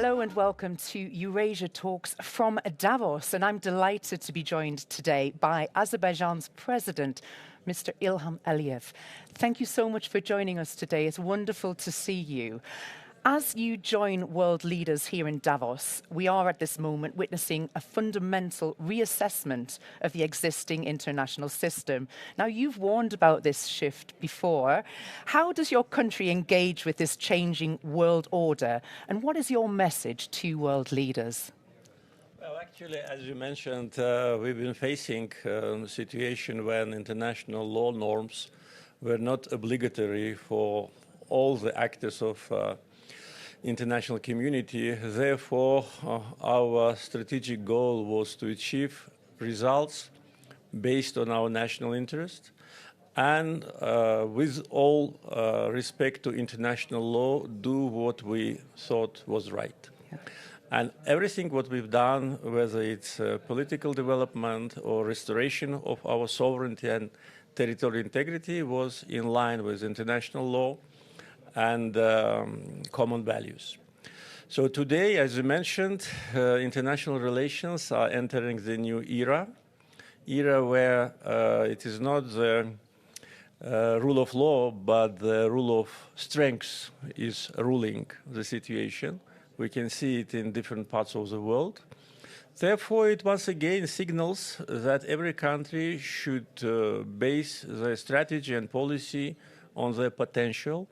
Hello and welcome to Eurasia Talks from Davos, and I'm delighted to be joined today by Azerbaijan's President, Mr. Ilham Alijev. Thank you so much for joining us today. It's wonderful to see you. As you join world leaders here in Davos, we are at this moment witnessing a fundamental reassessment of the existing international system. Now, you've warned about this shift before. How does your country engage with this changing world order? And what is your message to world leaders? Well, actually, as you mentioned, we've been facing a situation when international law norms were not obligatory for all the actors of international community. Therefore, our strategic goal was to achieve results based on our national interest and with all respect to international law, do what we thought was right. Yeah. And everything what we've done, whether it's political development or restoration of our sovereignty and territorial integrity, was in line with international law and common values. So today, as you mentioned, international relations are entering the new era where it is not the rule of law, but the rule of strength is ruling the situation. We can see it in different parts of the world. Therefore, it once again signals that every country should base their strategy and policy on their potential,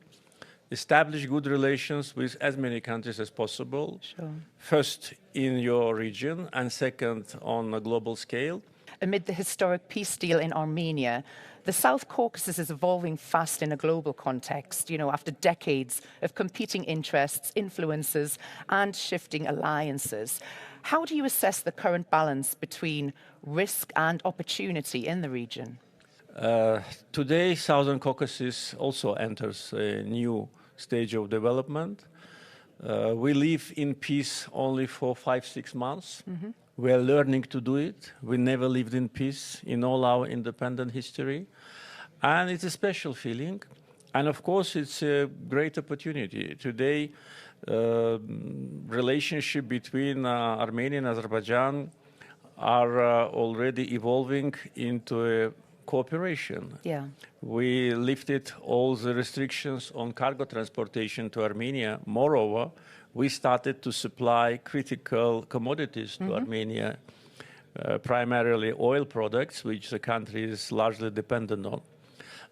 establish good relations with as many countries as possible, sure. First in your region and second on a global scale. Amid the historic peace deal in Armenia, the South Caucasus is evolving fast in a global context, after decades of competing interests, influences, and shifting alliances. How do you assess the current balance between risk and opportunity in the region? Today, Southern Caucasus also enters a new stage of development. We live in peace only for 5-6 months. Mm-hmm. We are learning to do it. We never lived in peace in all our independent history. And it's a special feeling. And of course, it's a great opportunity. Today, relationship between Armenia and Azerbaijan are already evolving into a cooperation. Yeah. We lifted all the restrictions on cargo transportation to Armenia. Moreover, we started to supply critical commodities to Armenia, primarily oil products, which the country is largely dependent on.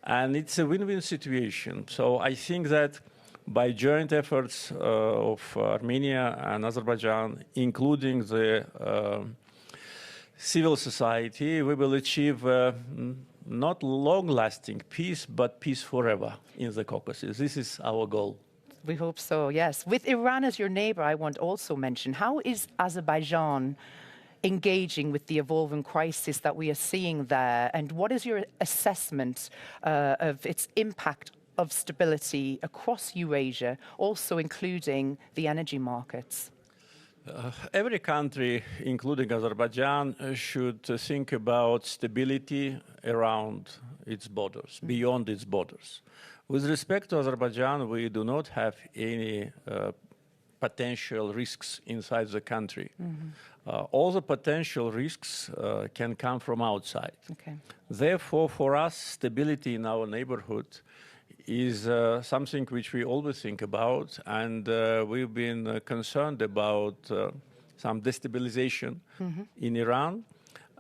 And it's a win-win situation. So I think that by joint efforts of Armenia and Azerbaijan, including the civil society, we will achieve not long-lasting peace, but peace forever in the Caucasus. This is our goal. We hope so, yes. With Iran as your neighbor, I want to also mention, how is Azerbaijan engaging with the evolving crisis that we are seeing there? And what is your assessment of its impact of stability across Eurasia, also including the energy markets? Every country, including Azerbaijan, should think about stability around its borders, beyond its borders. With respect to Azerbaijan, we do not have any potential risks inside the country. All the potential risks can come from outside. Okay. Therefore, for us, stability in our neighborhood is something which we always think about, and we've been concerned about some destabilization in Iran.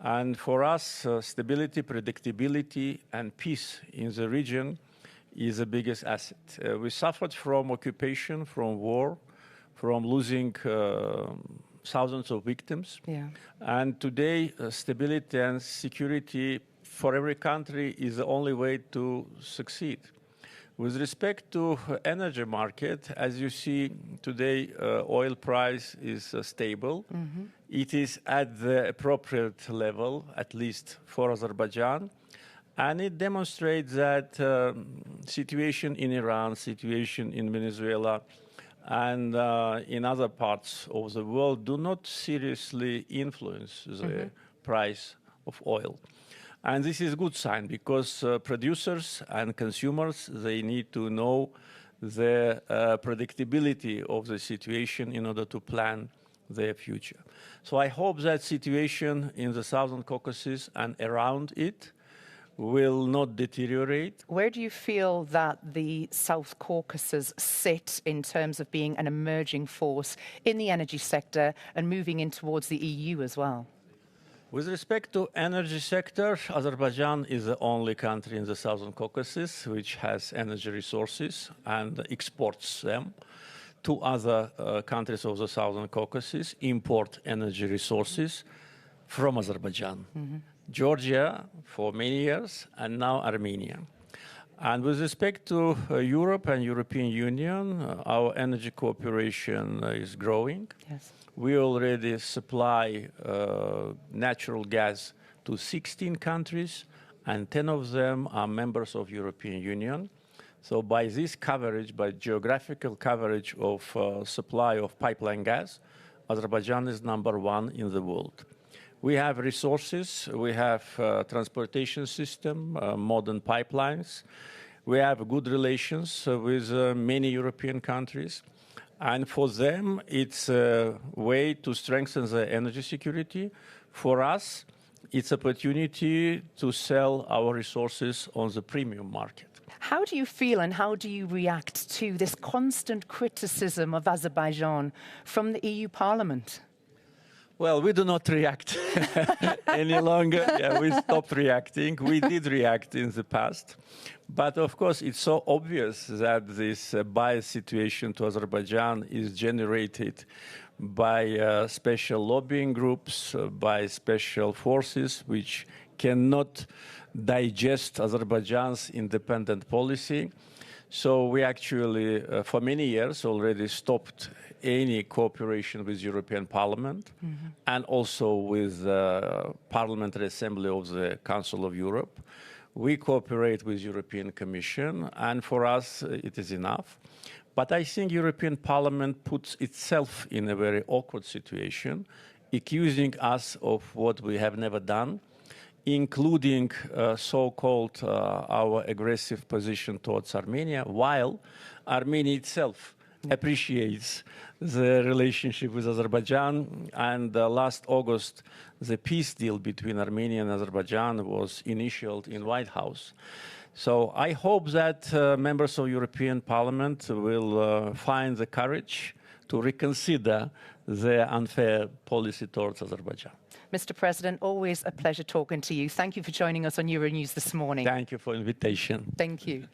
And for us, stability, predictability, and peace in the region is the biggest asset. We suffered from occupation, from war, from losing thousands of victims. Yeah. And today, stability and security for every country is the only way to succeed. With respect to energy market, as you see today, oil price is stable. It is at the appropriate level, at least for Azerbaijan. And it demonstrates that situation in Iran, situation in Venezuela, and in other parts of the world do not seriously influence the price of oil. And this is a good sign because producers and consumers, they need to know the predictability of the situation in order to plan their future. So I hope that situation in the Southern Caucasus and around it will not deteriorate. Where do you feel that the South Caucasus sit in terms of being an emerging force in the energy sector and moving in towards the EU as well? With respect to energy sector, Azerbaijan is the only country in the Southern Caucasus which has energy resources and exports them to other countries of the Southern Caucasus, import energy resources from Azerbaijan. Georgia for many years, and now Armenia. And with respect to Europe and European Union, our energy cooperation is growing. Yes. We already supply natural gas to 16 countries, and 10 of them are members of European Union. So by this coverage, by geographical coverage of supply of pipeline gas, Azerbaijan is #1 in the world. We have resources, we have transportation system, modern pipelines. We have good relations with many European countries. And for them, it's a way to strengthen the energy security. For us, it's opportunity to sell our resources on the premium market. How do you feel and how do you react to this constant criticism of Azerbaijan from the EU Parliament? Well, we do not react any longer. Yeah, we stopped reacting. We did react in the past. But of course, it's so obvious that this bias situation to Azerbaijan is generated by special lobbying groups, by special forces which cannot digest Azerbaijan's independent policy. So we actually, for many years, already stopped any cooperation with European Parliament and also with the Parliamentary Assembly of the Council of Europe. We cooperate with European Commission, and for us, it is enough. But I think European Parliament puts itself in a very awkward situation, accusing us of what we have never done, including so-called our aggressive position towards Armenia, while Armenia itself appreciates the relationship with Azerbaijan. And last August, the peace deal between Armenia and Azerbaijan was initialed in White House. So I hope that members of European Parliament will find the courage to reconsider their unfair policy towards Azerbaijan. Mr. President, always a pleasure talking to you. Thank you for joining us on Euronews this morning. Thank you for the invitation. Thank you.